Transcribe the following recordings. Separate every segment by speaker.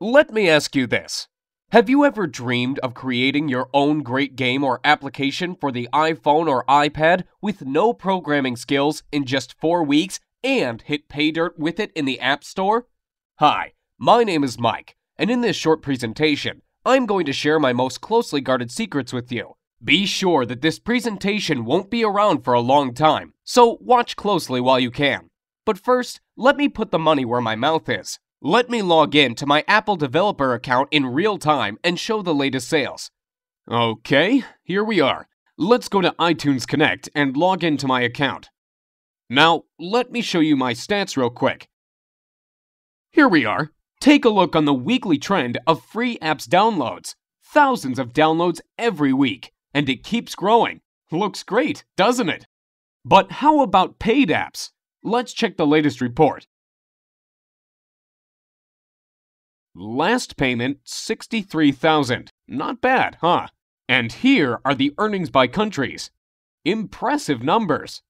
Speaker 1: Let me ask you this. Have you ever dreamed of creating your own great game or application for the iPhone or iPad with no programming skills in just 4 weeks and hit pay dirt with it in the App Store? Hi, my name is Mike, and in this short presentation, I'm going to share my most closely guarded secrets with you. Be sure that this presentation won't be around for a long time, so watch closely while you can. But first, let me put the money where my mouth is. Let me log in to my Apple developer account in real time and show the latest sales. Okay, here we are. Let's go to iTunes Connect and log into my account. Now, let me show you my stats real quick. Here we are. Take a look on the weekly trend of free apps downloads. Thousands of downloads every week, and it keeps growing. Looks great, doesn't it? But how about paid apps? Let's check the latest report. Last payment, $63,000. Not bad, huh? And here are the earnings by countries. Impressive numbers.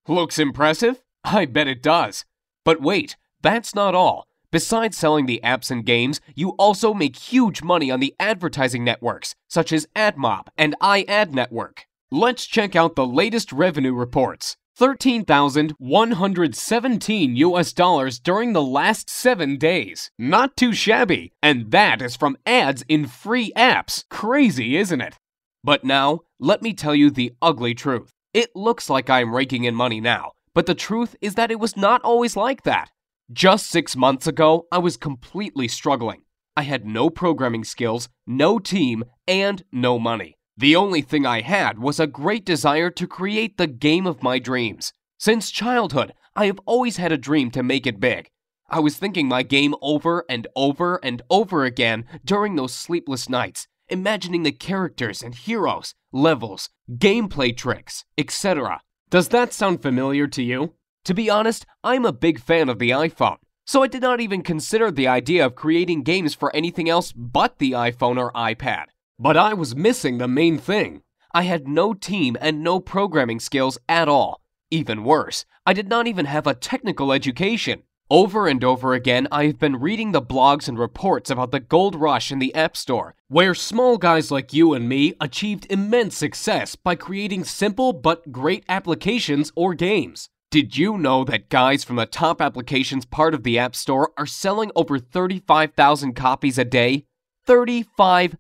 Speaker 1: Looks impressive? I bet it does. But wait, that's not all. Besides selling the apps and games, you also make huge money on the advertising networks, such as AdMob and iAdNetwork. Let's check out the latest revenue reports. $13,117 during the last 7 days. Not too shabby, and that is from ads in free apps. Crazy, isn't it? But now, let me tell you the ugly truth. It looks like I'm raking in money now, but the truth is that it was not always like that. Just 6 months ago, I was completely struggling. I had no programming skills, no team, and no money. The only thing I had was a great desire to create the game of my dreams. Since childhood, I have always had a dream to make it big. I was thinking my game over and over and over again during those sleepless nights, imagining the characters and heroes, levels, gameplay tricks, etc. Does that sound familiar to you? To be honest, I'm a big fan of the iPhone, so I did not even consider the idea of creating games for anything else but the iPhone or iPad. But I was missing the main thing. I had no team and no programming skills at all. Even worse, I did not even have a technical education. Over and over again, I have been reading the blogs and reports about the gold rush in the App Store, where small guys like you and me achieved immense success by creating simple but great applications or games. Did you know that guys from the top applications part of the App Store are selling over 35,000 copies a day? 35,000!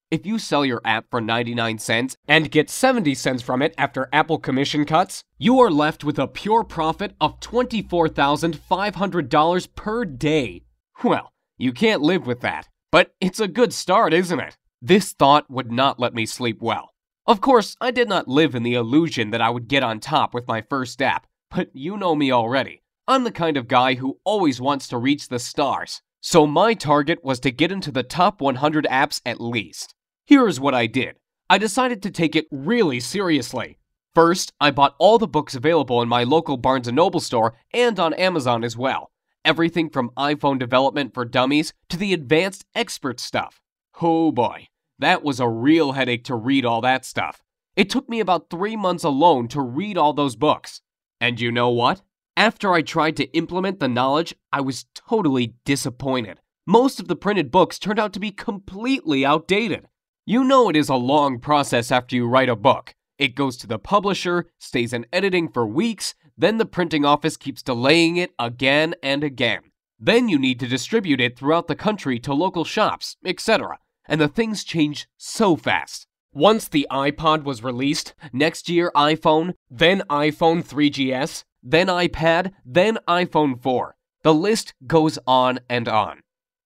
Speaker 1: If you sell your app for 99 cents and get 70 cents from it after Apple commission cuts, you are left with a pure profit of $24,500 per day. Well, you can't live with that, but it's a good start, isn't it? This thought would not let me sleep well. Of course, I did not live in the illusion that I would get on top with my first app, but you know me already. I'm the kind of guy who always wants to reach the stars. So my target was to get into the top 100 apps at least. Here's what I did. I decided to take it really seriously. First, I bought all the books available in my local Barnes & Noble store and on Amazon as well. Everything from iPhone development for dummies to the advanced expert stuff. Oh boy, that was a real headache to read all that stuff. It took me about 3 months alone to read all those books. And you know what? After I tried to implement the knowledge, I was totally disappointed. Most of the printed books turned out to be completely outdated. You know it is a long process after you write a book. It goes to the publisher, stays in editing for weeks, then the printing office keeps delaying it again and again. Then you need to distribute it throughout the country to local shops, etc. And the things change so fast. Once the iPod was released, next year iPhone, then iPhone 3GS, then iPad, then iPhone 4. The list goes on and on.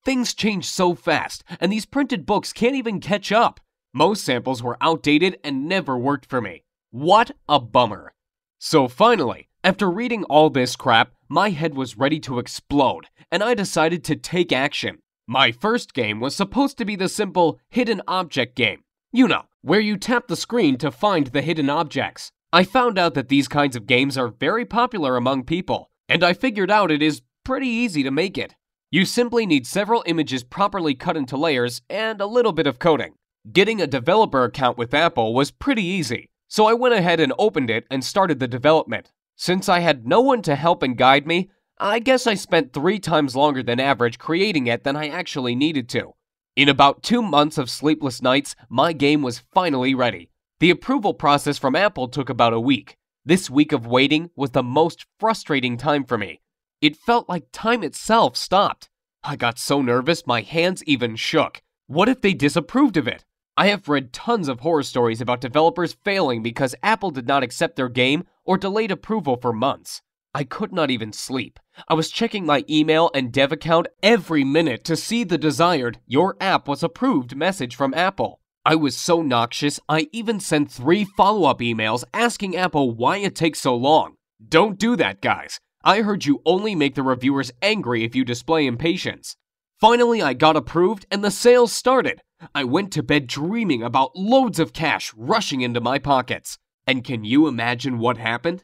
Speaker 1: Things change so fast, and these printed books can't even catch up. Most samples were outdated and never worked for me. What a bummer. So finally, after reading all this crap, my head was ready to explode, and I decided to take action. My first game was supposed to be the simple hidden object game. You know, where you tap the screen to find the hidden objects. I found out that these kinds of games are very popular among people, and I figured out it is pretty easy to make it. You simply need several images properly cut into layers and a little bit of coding. Getting a developer account with Apple was pretty easy, so I went ahead and opened it and started the development. Since I had no one to help and guide me, I guess I spent 3 times longer than average creating it than I actually needed to. In about 2 months of sleepless nights, my game was finally ready. The approval process from Apple took about a week. This week of waiting was the most frustrating time for me. It felt like time itself stopped. I got so nervous my hands even shook. What if they disapproved of it? I have read tons of horror stories about developers failing because Apple did not accept their game or delayed approval for months. I could not even sleep. I was checking my email and dev account every minute to see the desired "Your app was approved" message from Apple. I was so noxious, I even sent 3 follow-up emails asking Apple why it takes so long. Don't do that, guys. I heard you only make the reviewers angry if you display impatience. Finally, I got approved and the sales started. I went to bed dreaming about loads of cash rushing into my pockets. And can you imagine what happened?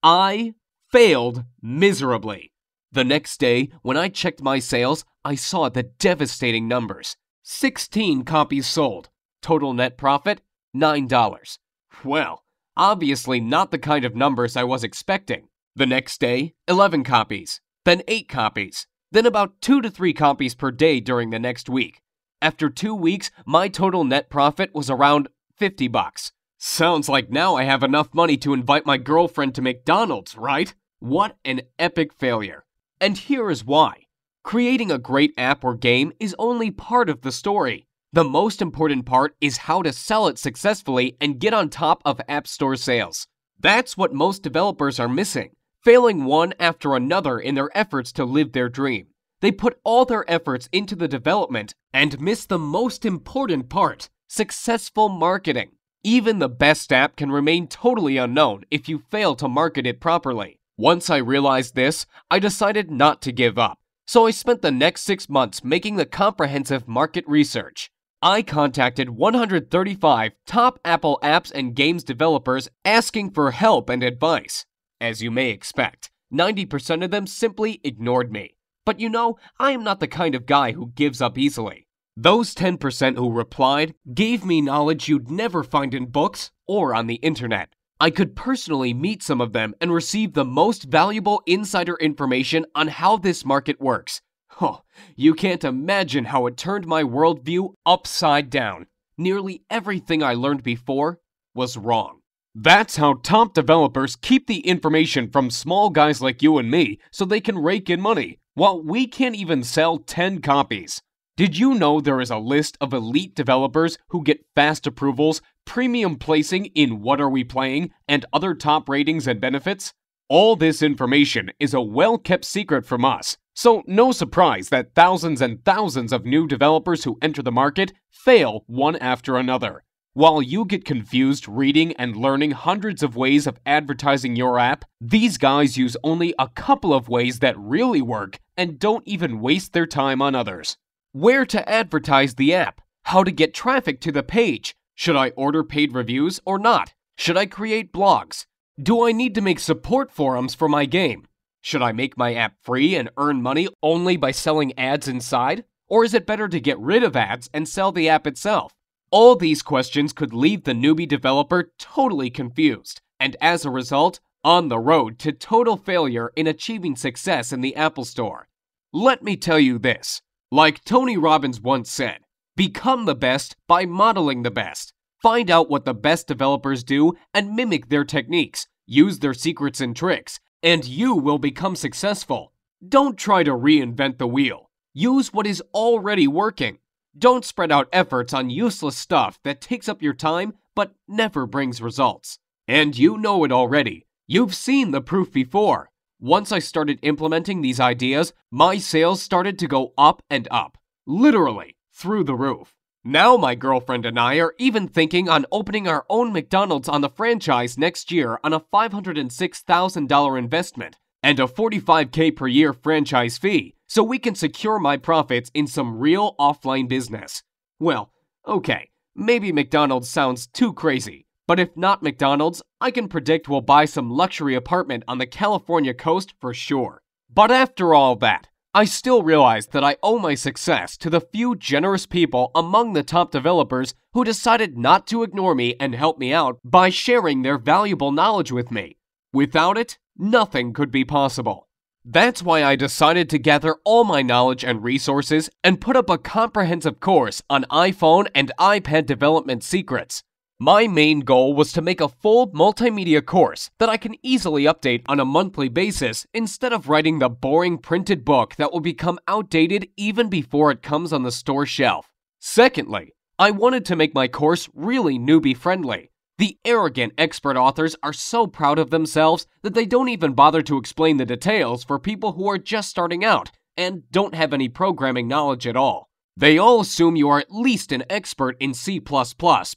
Speaker 1: I failed miserably. The next day, when I checked my sales, I saw the devastating numbers. 16 copies sold. Total net profit, $9. Well, obviously not the kind of numbers I was expecting. The next day, 11 copies, then 8 copies, then about 2 to 3 copies per day during the next week. After 2 weeks, my total net profit was around $50. Sounds like now I have enough money to invite my girlfriend to McDonald's, right? What an epic failure. And here is why. Creating a great app or game is only part of the story. The most important part is how to sell it successfully and get on top of App Store sales. That's what most developers are missing, failing one after another in their efforts to live their dream. They put all their efforts into the development and miss the most important part, successful marketing. Even the best app can remain totally unknown if you fail to market it properly. Once I realized this, I decided not to give up. So I spent the next 6 months making the comprehensive market research. I contacted 135 top Apple apps and games developers asking for help and advice. As you may expect, 90% of them simply ignored me. But you know, I am not the kind of guy who gives up easily. Those 10% who replied gave me knowledge you'd never find in books or on the internet. I could personally meet some of them and receive the most valuable insider information on how this market works. Oh, you can't imagine how it turned my worldview upside down. Nearly everything I learned before was wrong. That's how top developers keep the information from small guys like you and me so they can rake in money, while we can't even sell 10 copies. Did you know there is a list of elite developers who get fast approvals, premium placing in What Are We Playing, and other top ratings and benefits? All this information is a well-kept secret from us, so no surprise that thousands and thousands of new developers who enter the market fail one after another. While you get confused reading and learning hundreds of ways of advertising your app, these guys use only a couple of ways that really work and don't even waste their time on others. Where to advertise the app? How to get traffic to the page? Should I order paid reviews or not? Should I create blogs? Do I need to make support forums for my game? Should I make my app free and earn money only by selling ads inside? Or is it better to get rid of ads and sell the app itself? All these questions could leave the newbie developer totally confused, and as a result, on the road to total failure in achieving success in the Apple Store. Let me tell you this. Like Tony Robbins once said, become the best by modeling the best. Find out what the best developers do and mimic their techniques. Use their secrets and tricks, and you will become successful. Don't try to reinvent the wheel. Use what is already working. Don't spread out efforts on useless stuff that takes up your time but never brings results. And you know it already. You've seen the proof before. Once I started implementing these ideas, my sales started to go up and up. Literally, through the roof. Now my girlfriend and I are even thinking on opening our own McDonald's on the franchise next year on a $506,000 investment and a $45K per year franchise fee, so we can secure my profits in some real offline business. Well, okay, maybe McDonald's sounds too crazy, but if not McDonald's, I can predict we'll buy some luxury apartment on the California coast for sure. But after all that, I still realize that I owe my success to the few generous people among the top developers who decided not to ignore me and help me out by sharing their valuable knowledge with me. Without it, nothing could be possible. That's why I decided to gather all my knowledge and resources and put up a comprehensive course on iPhone and iPad development secrets. My main goal was to make a full multimedia course that I can easily update on a monthly basis instead of writing the boring printed book that will become outdated even before it comes on the store shelf. Secondly, I wanted to make my course really newbie friendly. The arrogant expert authors are so proud of themselves that they don't even bother to explain the details for people who are just starting out and don't have any programming knowledge at all. They all assume you are at least an expert in C++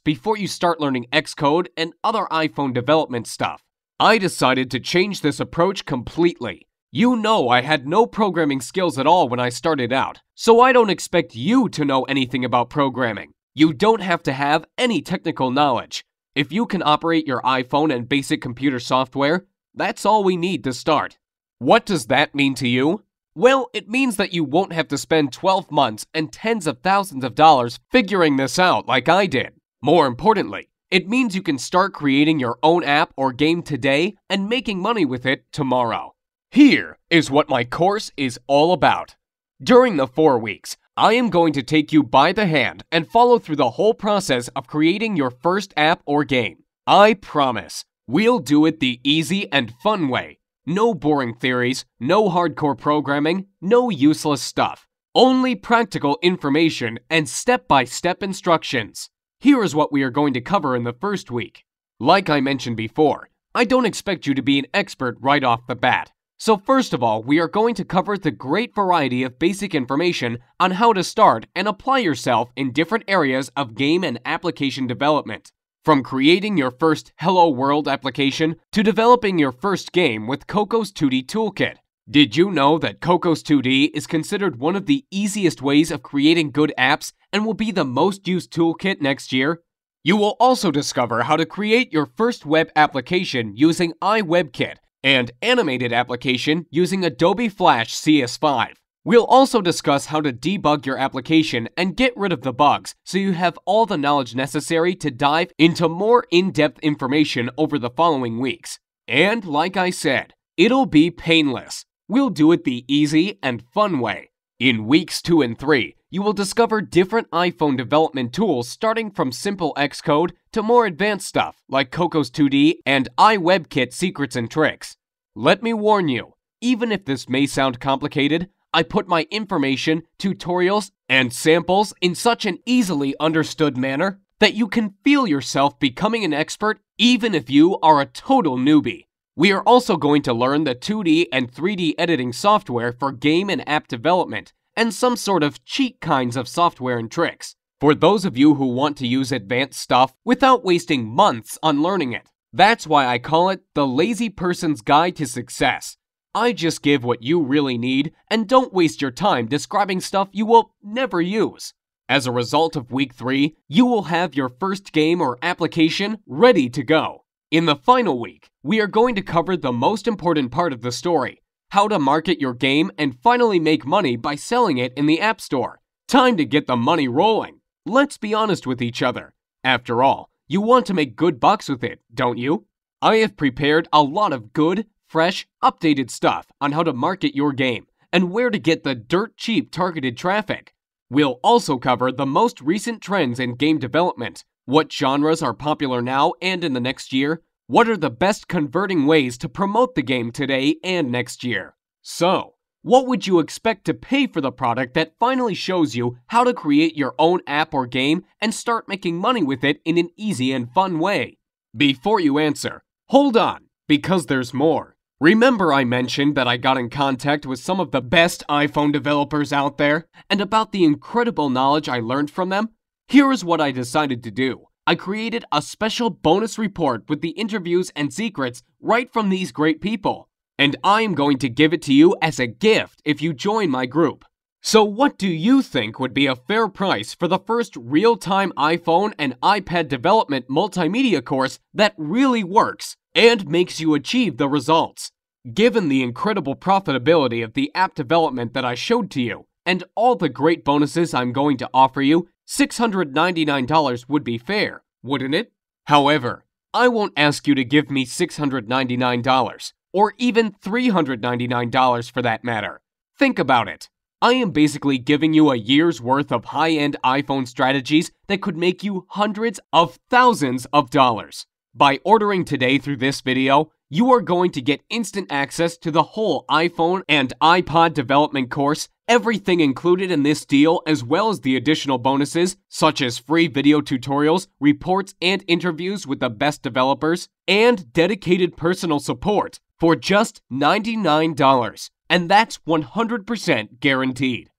Speaker 1: before you start learning XCode and other iPhone development stuff. I decided to change this approach completely. You know I had no programming skills at all when I started out, so I don't expect you to know anything about programming. You don't have to have any technical knowledge. If you can operate your iPhone and basic computer software, that's all we need to start. What does that mean to you? Well, it means that you won't have to spend 12 months and tens of thousands of dollars figuring this out like I did. More importantly, it means you can start creating your own app or game today and making money with it tomorrow. Here is what my course is all about. During the 4 weeks, I am going to take you by the hand and follow through the whole process of creating your first app or game. I promise, we'll do it the easy and fun way. No boring theories, no hardcore programming, no useless stuff. Only practical information and step-by-step instructions. Here is what we are going to cover in the first week. Like I mentioned before, I don't expect you to be an expert right off the bat. So first of all, we are going to cover the great variety of basic information on how to start and apply yourself in different areas of game and application development. From creating your first Hello World application to developing your first game with Cocos 2D Toolkit. Did you know that Cocos 2D is considered one of the easiest ways of creating good apps and will be the most used toolkit next year? You will also discover how to create your first web application using iWebKit and animated application using Adobe Flash CS5. We'll also discuss how to debug your application and get rid of the bugs so you have all the knowledge necessary to dive into more in-depth information over the following weeks. And like I said, it'll be painless. We'll do it the easy and fun way. In weeks 2 and 3, you will discover different iPhone development tools starting from simple XCode to more advanced stuff like Cocos 2D and iWebKit secrets and tricks. Let me warn you, even if this may sound complicated, I put my information, tutorials, and samples in such an easily understood manner that you can feel yourself becoming an expert even if you are a total newbie. We are also going to learn the 2D and 3D editing software for game and app development and some sort of cheat kinds of software and tricks for those of you who want to use advanced stuff without wasting months on learning it. That's why I call it the lazy person's guide to success. I just give what you really need and don't waste your time describing stuff you will never use. As a result of week 3, you will have your first game or application ready to go. In the final week, we are going to cover the most important part of the story, how to market your game and finally make money by selling it in the App Store. Time to get the money rolling. Let's be honest with each other. After all, you want to make good bucks with it, don't you? I have prepared a lot of good, fresh, updated stuff on how to market your game and where to get the dirt cheap targeted traffic. We'll also cover the most recent trends in game development, what genres are popular now and in the next year, what are the best converting ways to promote the game today and next year. So, what would you expect to pay for the product that finally shows you how to create your own app or game and start making money with it in an easy and fun way? Before you answer, hold on, because there's more. Remember I mentioned that I got in contact with some of the best iPhone developers out there and about the incredible knowledge I learned from them? Here is what I decided to do. I created a special bonus report with the interviews and secrets right from these great people. And I am going to give it to you as a gift if you join my group. So what do you think would be a fair price for the first real-time iPhone and iPad development multimedia course that really works and makes you achieve the results? Given the incredible profitability of the app development that I showed to you and all the great bonuses I'm going to offer you, $699 would be fair, wouldn't it? However, I won't ask you to give me $699 or even $399 for that matter. Think about it. I am basically giving you a year's worth of high-end iPhone strategies that could make you hundreds of thousands of dollars. By ordering today through this video, you are going to get instant access to the whole iPhone and iPod development course, everything included in this deal, as well as the additional bonuses such as free video tutorials, reports, and interviews with the best developers, and dedicated personal support for just $99. And that's 100% guaranteed.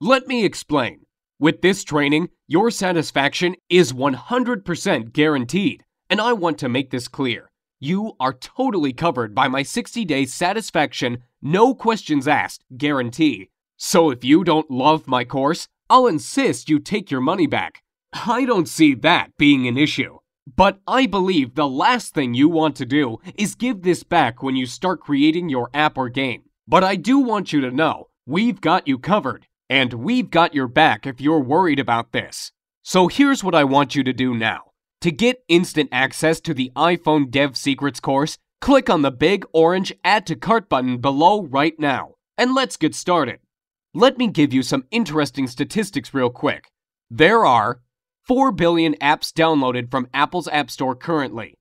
Speaker 1: Let me explain. With this training, your satisfaction is 100% guaranteed, and I want to make this clear. You are totally covered by my 60-day satisfaction, no questions asked guarantee. So if you don't love my course, I'll insist you take your money back. I don't see that being an issue. But I believe the last thing you want to do is give this back when you start creating your app or game. But I do want you to know, we've got you covered, and we've got your back if you're worried about this. So here's what I want you to do now. To get instant access to the iPhone Dev Secrets course, click on the big orange Add to Cart button below right now, and let's get started. Let me give you some interesting statistics real quick. There are 4 billion apps downloaded from Apple's App Store currently,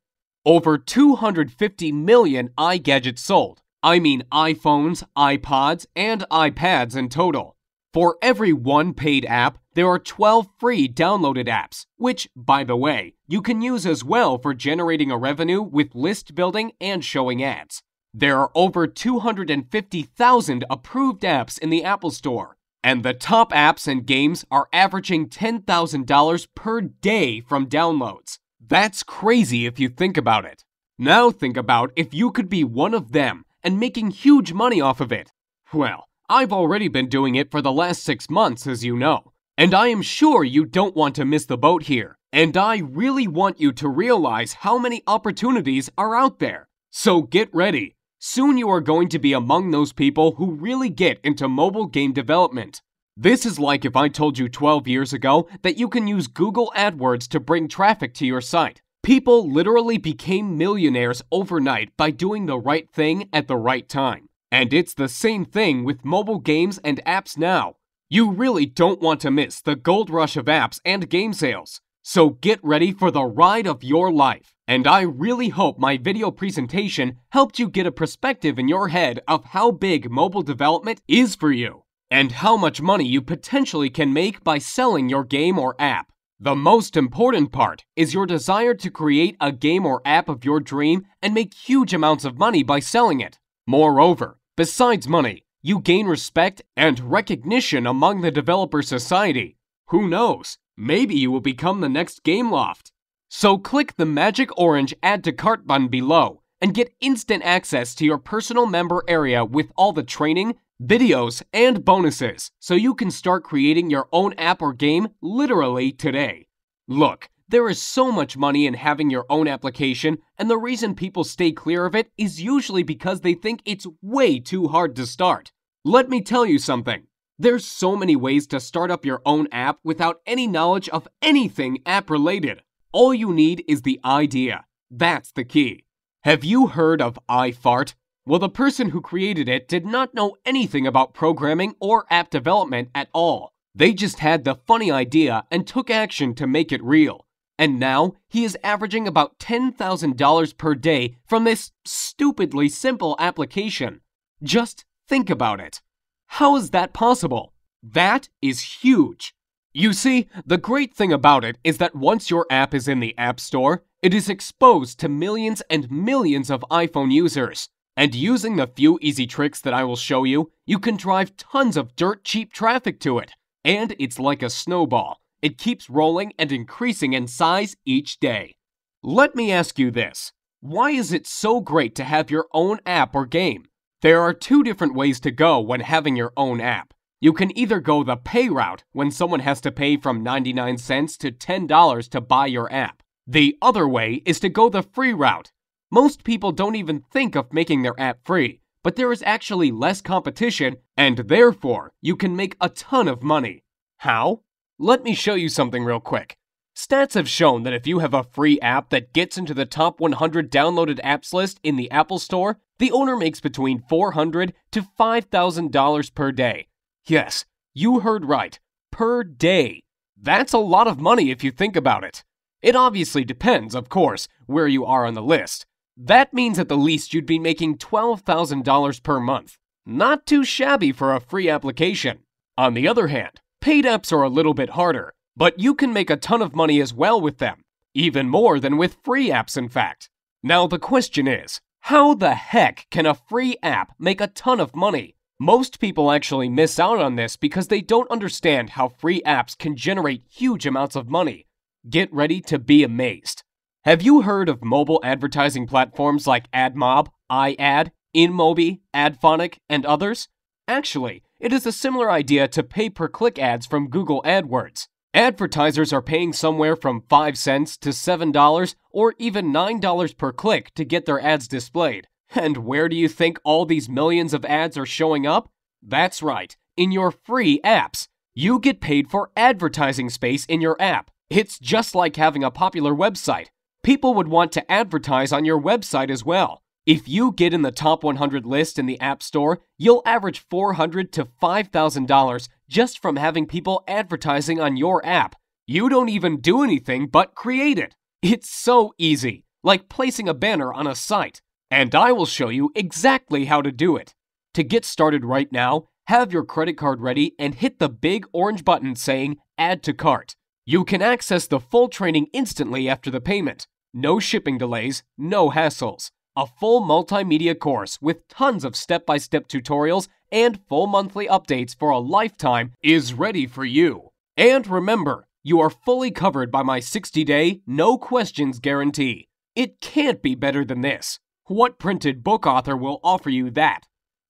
Speaker 1: over 250 million iGadgets sold. I mean iPhones, iPods, and iPads in total. For every one paid app, there are 12 free downloaded apps, which, by the way, you can use as well for generating a revenue with list building and showing ads. There are over 250,000 approved apps in the Apple Store, and the top apps and games are averaging $10,000 per day from downloads. That's crazy if you think about it. Now think about if you could be one of them and making huge money off of it. Well, I've already been doing it for the last 6 months, as you know. And I am sure you don't want to miss the boat here. And I really want you to realize how many opportunities are out there. So get ready. Soon you are going to be among those people who really get into mobile game development. This is like if I told you 12 years ago that you can use Google AdWords to bring traffic to your site. People literally became millionaires overnight by doing the right thing at the right time. And it's the same thing with mobile games and apps now. You really don't want to miss the gold rush of apps and game sales. So get ready for the ride of your life. And I really hope my video presentation helped you get a perspective in your head of how big mobile development is for you, and how much money you potentially can make by selling your game or app. The most important part is your desire to create a game or app of your dream and make huge amounts of money by selling it. Moreover, besides money, you gain respect and recognition among the developer society. Who knows? Maybe you will become the next Gameloft. So click the magic orange Add to Cart button below and get instant access to your personal member area with all the training, videos, and bonuses so you can start creating your own app or game literally today. Look, there is so much money in having your own application, and the reason people stay clear of it is usually because they think it's way too hard to start. Let me tell you something. There's so many ways to start up your own app without any knowledge of anything app-related. All you need is the idea. That's the key. Have you heard of iFart? Well, the person who created it did not know anything about programming or app development at all. They just had the funny idea and took action to make it real. And now, he is averaging about $10,000 per day from this stupidly simple application. Just think about it. How is that possible? That is huge. You see, the great thing about it is that once your app is in the App Store, it is exposed to millions and millions of iPhone users. And using the few easy tricks that I will show you, you can drive tons of dirt cheap traffic to it. And it's like a snowball. It keeps rolling and increasing in size each day. Let me ask you this. Why is it so great to have your own app or game? There are two different ways to go when having your own app. You can either go the pay route when someone has to pay from 99 cents to $10 to buy your app. The other way is to go the free route. Most people don't even think of making their app free, but there is actually less competition and therefore you can make a ton of money. How? Let me show you something real quick. Stats have shown that if you have a free app that gets into the top 100 downloaded apps list in the Apple Store, The owner makes between $400 to $5,000 per day. Yes, you heard right, per day. That's a lot of money if you think about it. It obviously depends, of course, where you are on the list. That means at the least you'd be making $12,000 per month. Not too shabby for a free application. On the other hand, paid apps are a little bit harder, but you can make a ton of money as well with them. Even more than with free apps, in fact. Now the question is, how the heck can a free app make a ton of money? Most people actually miss out on this because they don't understand how free apps can generate huge amounts of money. Get ready to be amazed. Have you heard of mobile advertising platforms like AdMob, iAd, InMobi, AdPhonic, and others? Actually, it is a similar idea to pay-per-click ads from Google AdWords. Advertisers are paying somewhere from 5 cents to $7 or even $9 per click to get their ads displayed. And where do you think all these millions of ads are showing up? That's right, in your free apps. You get paid for advertising space in your app. It's just like having a popular website. People would want to advertise on your website as well. If you get in the top 100 list in the App Store, you'll average $400 to $5,000 just from having people advertising on your app. You don't even do anything but create it. It's so easy, like placing a banner on a site. And I will show you exactly how to do it. To get started right now, have your credit card ready and hit the big orange button saying Add to Cart. You can access the full training instantly after the payment. No shipping delays, no hassles. A full multimedia course with tons of step-by-step tutorials and full monthly updates for a lifetime is ready for you. And remember, you are fully covered by my 60-day, no questions guarantee. It can't be better than this. What printed book author will offer you that?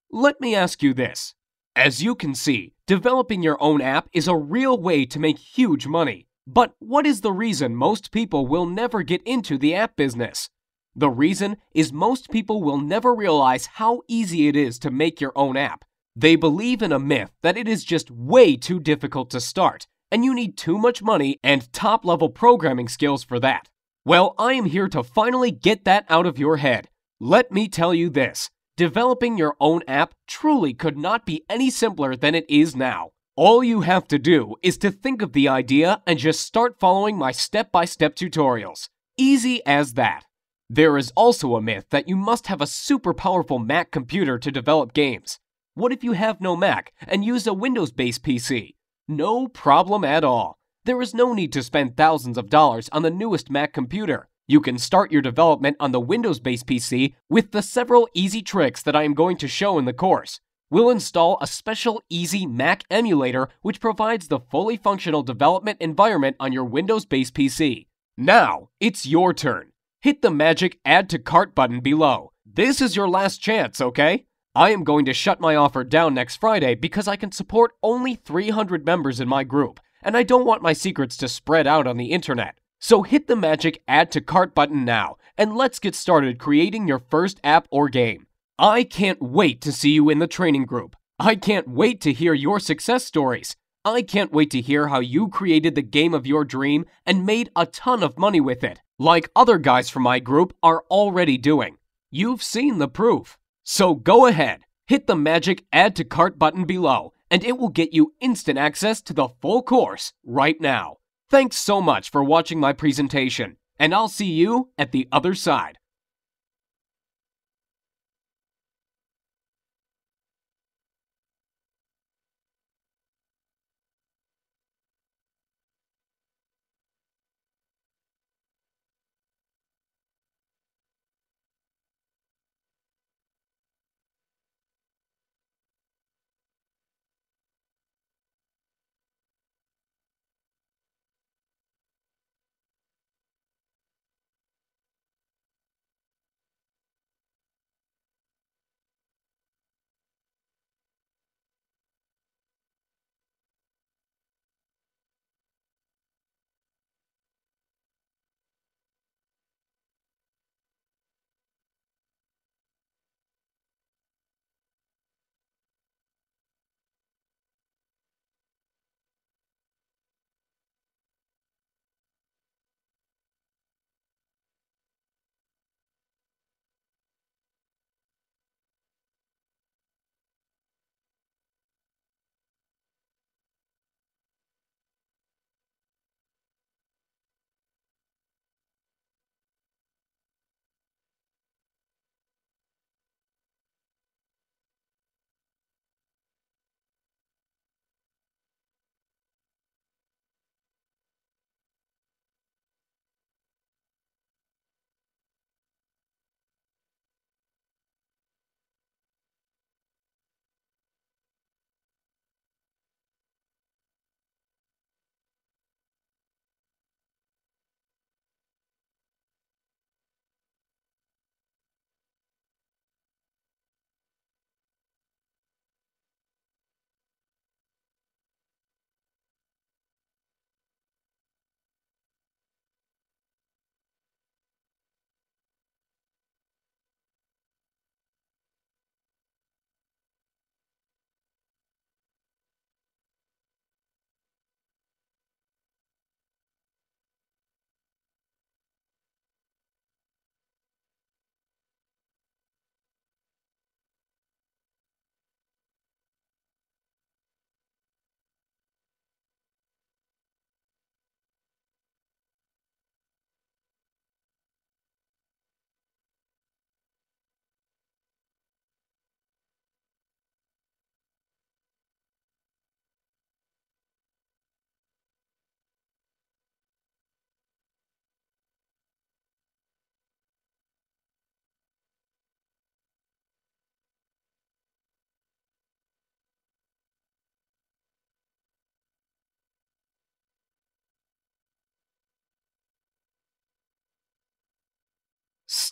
Speaker 1: Let me ask you this. As you can see, developing your own app is a real way to make huge money. But what is the reason most people will never get into the app business? The reason is most people will never realize how easy it is to make your own app. They believe in a myth that it is just way too difficult to start, and you need too much money and top-level programming skills for that. Well, I am here to finally get that out of your head. Let me tell you this. Developing your own app truly could not be any simpler than it is now. All you have to do is to think of the idea and just start following my step-by-step tutorials. Easy as that. There is also a myth that you must have a super powerful Mac computer to develop games. What if you have no Mac and use a Windows-based PC? No problem at all. There is no need to spend thousands of dollars on the newest Mac computer. You can start your development on the Windows-based PC with the several easy tricks that I am going to show in the course. We'll install a special easy Mac emulator which provides the fully functional development environment on your Windows-based PC. Now, it's your turn. Hit the magic Add to Cart button below. This is your last chance, okay? I am going to shut my offer down next Friday because I can support only 300 members in my group, and I don't want my secrets to spread out on the internet. So hit the magic Add to Cart button now, and let's get started creating your first app or game. I can't wait to see you in the training group. I can't wait to hear your success stories. I can't wait to hear how you created the game of your dream and made a ton of money with it, like other guys from my group are already doing. You've seen the proof. So go ahead, hit the magic Add to Cart button below, and it will get you instant access to the full course right now. Thanks so much for watching my presentation, and I'll see you at the other side.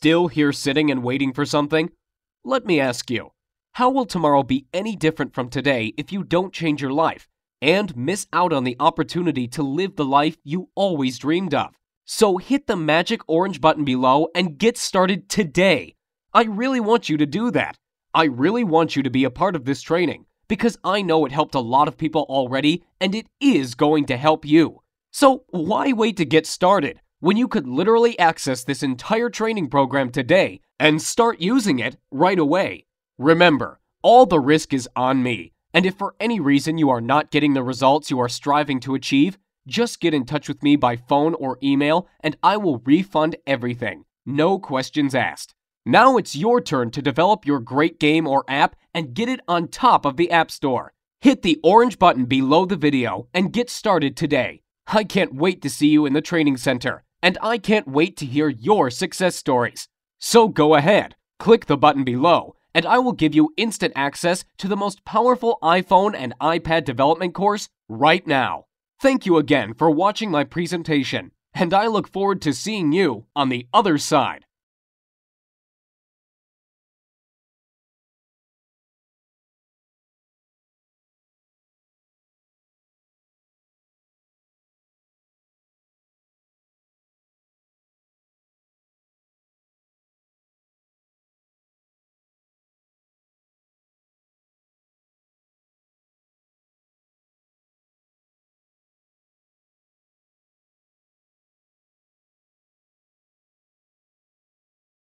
Speaker 1: Still here sitting and waiting for something? Let me ask you, how will tomorrow be any different from today if you don't change your life and miss out on the opportunity to live the life you always dreamed of? So hit the magic orange button below and get started today. I really want you to do that. I really want you to be a part of this training because I know it helped a lot of people already and it is going to help you. So why wait to get started when you could literally access this entire training program today and start using it right away? Remember, all the risk is on me, and if for any reason you are not getting the results you are striving to achieve, just get in touch with me by phone or email and I will refund everything. No questions asked. Now it's your turn to develop your great game or app and get it on top of the App Store. Hit the orange button below the video and get started today. I can't wait to see you in the training center, and I can't wait to hear your success stories. So go ahead, click the button below, and I will give you instant access to the most powerful iPhone and iPad development course right now. Thank you again for watching my presentation, and I look forward to seeing you on the other side.